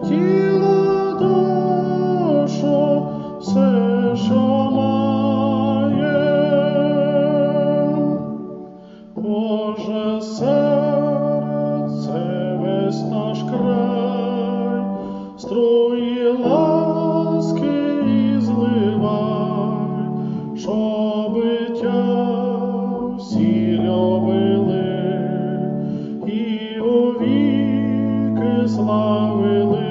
тіло, душу, все, що маєм. Боже, серце, весь наш край, струї ласки і зливай, щоби тя всі любили і увіки славили.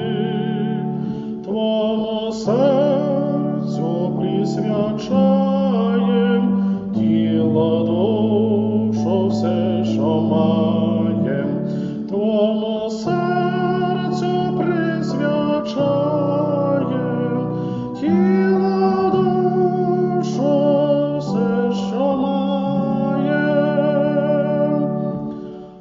Твому серцю присвячаєм тіло, душу, все, що маєм. Твому серцю присвячаєм тіло, душу, все, що маєм.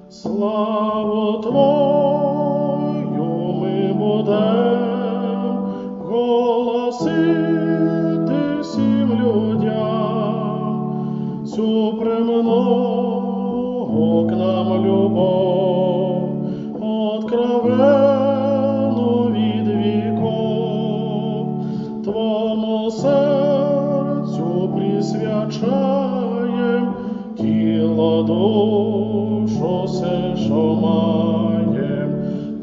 Славу Твою ми будем голосити всім людям, всю премного к нам любов, откровенну від віков. Твому серцю присвячаєм тіло, душу, все, що маєм.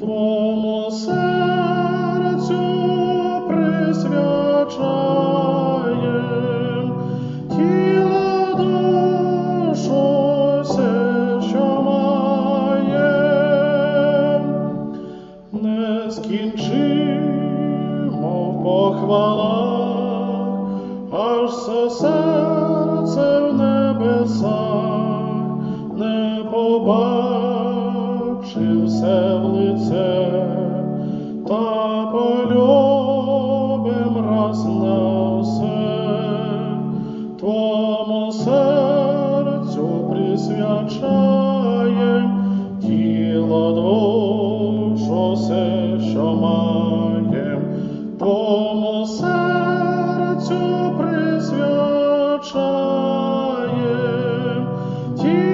Твому серцю присвячаєм тіло, душу, все, що маєм. Нескінчимо в похвалах, аж все серце в небесах не побачив все в лице, та полюбим раз на все. Твому серцю присвячаєм тіло, душу, все, що маєм. Твому серцю присвячаєм тіло,